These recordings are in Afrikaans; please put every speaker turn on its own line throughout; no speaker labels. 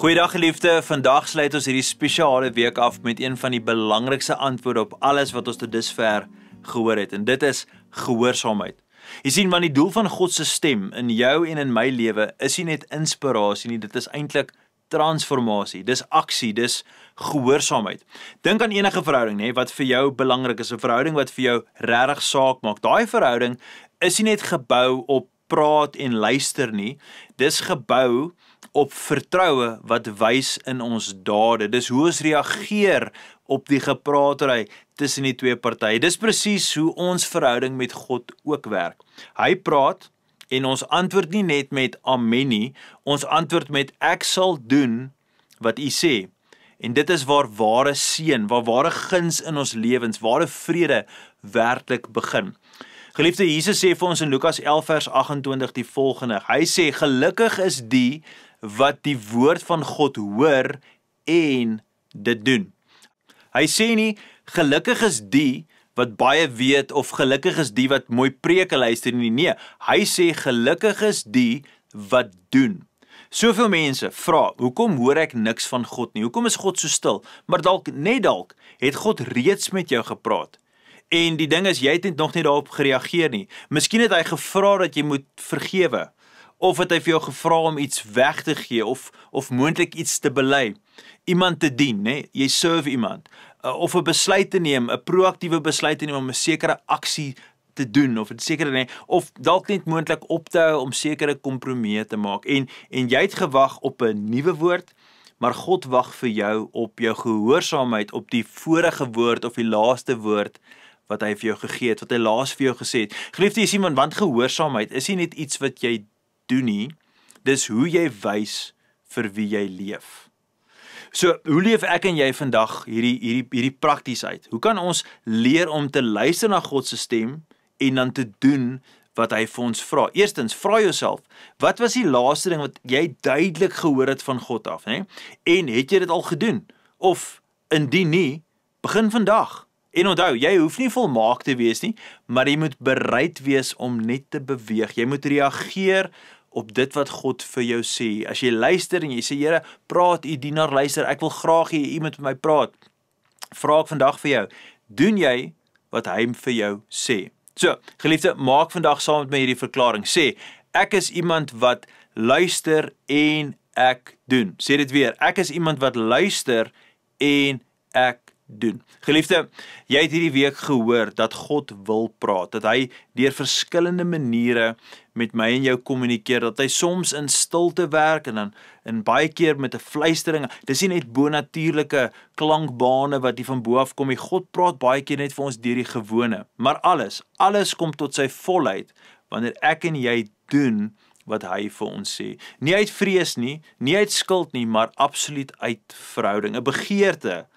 Goeiedag geliefde, vandag sluit ons hierdie spesiale week af met een van die belangrikste antwoorde op alles wat ons tot dusver gehoor het, en dit is gehoorsaamheid. Jy sien, want die doel van God se stem in jou en in my lewe is nie net inspirasie nie, dit is eintlik transformasie, dis aksie, dis gehoorsaamheid. Dink aan enige verhouding, wat vir jou belangrik is, 'n verhouding wat vir jou regtig saak maak. Daai verhouding is nie net gebou op praat en luister nie, dis gebou op vertroue wat wys in ons dade. Dis hoe ons reageer op die gepraatery tussen die twee partye. Dis presies hoe ons verhouding met God ook werk. Hy praat en ons antwoord nie net met amen nie, ons antwoord met ek sal doen wat U sê. En dit is waar ware seën, waar ware guns in ons lewens, ware vrede werklik begin. Geliefde, Jesus sê vir ons in Lukas 11 vers 28 die volgende. Hy sê, gelukkig is die wat die woord van God hoor en dit doen. Hy sê nie, gelukkig is die wat baie weet of gelukkig is die wat mooi preke luister nie. Nee, hy sê gelukkig is die wat doen. Soveel mense vra, hoekom hoor ek niks van God nie? Hoekom is God so stil? Maar net dalk het God reeds met jou gepraat. En die ding is, jy het nog nie daarop gereageer nie. Miskien het hy gevra dat jy moet vergewe, of het hy vir jou gevra om iets weg te gee, of moontlik iets te bely, iemand te dien, jy serve iemand, of 'n besluit te neem, 'n proaktiewe besluit te neem om 'n sekere aksie te doen, of dalk net moontlik op te hou om sekere kompromieë te maak, en jy het gewag op 'n nuwe woord, maar God wag vir jou op jou gehoorsaamheid, op die vorige woord, of die laaste woord, wat hy vir jou gegee het, wat hy laas vir jou gesê het. Geliefde, jy sien, want gehoorsaamheid is nie net iets wat jy doen nie, dis hoe jy wys vir wie jy leef. So, hoe leef ek en jy vandag hierdie prakties uit? Hoe kan ons leer om te luister na God se stem en dan te doen wat hy vir ons vra? Eerstens, vra jouself, wat was die laaste ding wat jy duidelik gehoor het van God af, En het jy dit al gedoen? Of indien nie, begin vandag. En onthou, jy hoef nie volmaak te wees nie, maar jy moet bereid wees om net te beweeg. Jy moet reageer op dit wat God vir jou sê. As jy luister en jy sê, Here, praat, U dienaar luister, ek wil graag hê U moet met my praat. Vra ek vandag vir jou, doen jy wat hy vir jou sê? So, geliefde, maak vandag saam met my hierdie verklaring. Sê, ek is iemand wat luister en ek doen. Sê dit weer, ek is iemand wat luister en ek doen. Geliefde, jy het hierdie week gehoor dat God wil praat, dat hy deur verskillende maniere met my en jou kommunikeer, dat hy soms in stilte werk en dan in baie keer met 'n fluistering. Dis nie net bonatuurlike klankbane wat hier van bo af kom nie. God praat baie keer net vir ons deur die gewone. Maar alles kom tot sy volheid wanneer ek en jy doen wat hy vir ons sê. Nie uit vrees nie uit skuld nie, maar absoluut uit verhouding, 'n begeerte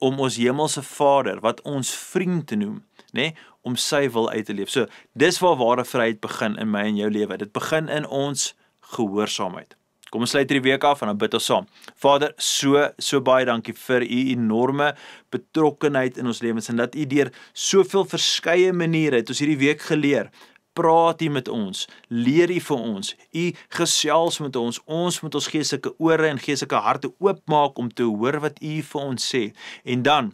om ons hemelse Vader, wat ons vriend te noem, om sy wil uit te leef. So, dis waar ware vryheid begin in my en jou lewe. Dit begin in ons gehoorsaamheid. Kom ons sluit hierdie week af en dan bid ons saam. Vader, so baie dankie vir U enorme betrokkenheid in ons lewens, en dat U deur soveel verskeie maniere het ons hierdie week geleer. Praat U met ons, leer U vir ons, U gesels met ons moet ons geestelike ore en geestelike harte oopmaak om te hoor wat U vir ons sê. En dan,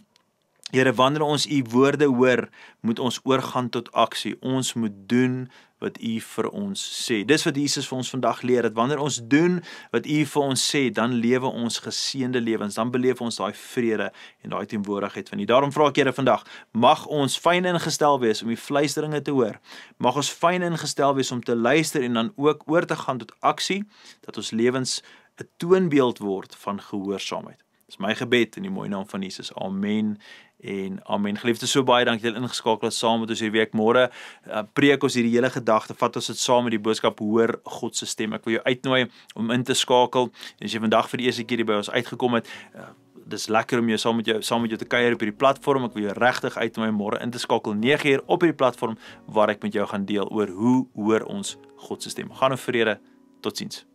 Here, wanneer ons U woorde hoor, moet ons oorgaan tot aksie. Ons moet doen wat U vir ons sê. Dis wat Jesus vir ons vandag leer, dat wanneer ons doen wat U vir ons sê, dan lewe ons geseënde lewens, dan beleef ons daai vrede en daai teenwoordigheid van U. Daarom vra ek, Here, vandag, mag ons fyn ingestel wees om die fluisteringe te hoor. Mag ons fyn ingestel wees om te luister en dan ook oor te gaan tot aksie, dat ons lewens 'n toonbeeld word van gehoorsaamheid. Dis my gebed in die mooi naam van Jesus. Amen en amen. Geliefde, so baie dankie dat jy ingeskakel het saam met ons hierdie week. Môre preek ons hierdie hele gedagte, vat ons dit saam met die boodskap, hoor God se stem. Ek wil jou uitnooi om in te skakel. En as jy vandag vir die eerste keer hier by ons uitgekom het, dis lekker om jou saam met jou te kuier op hierdie platform. Ek wil jou regtig uitnooi môre in te skakel 9uur op hierdie platform waar ek met jou gaan deel oor hoe hoor ons God se stem. Gaan in vrede. Totsiens.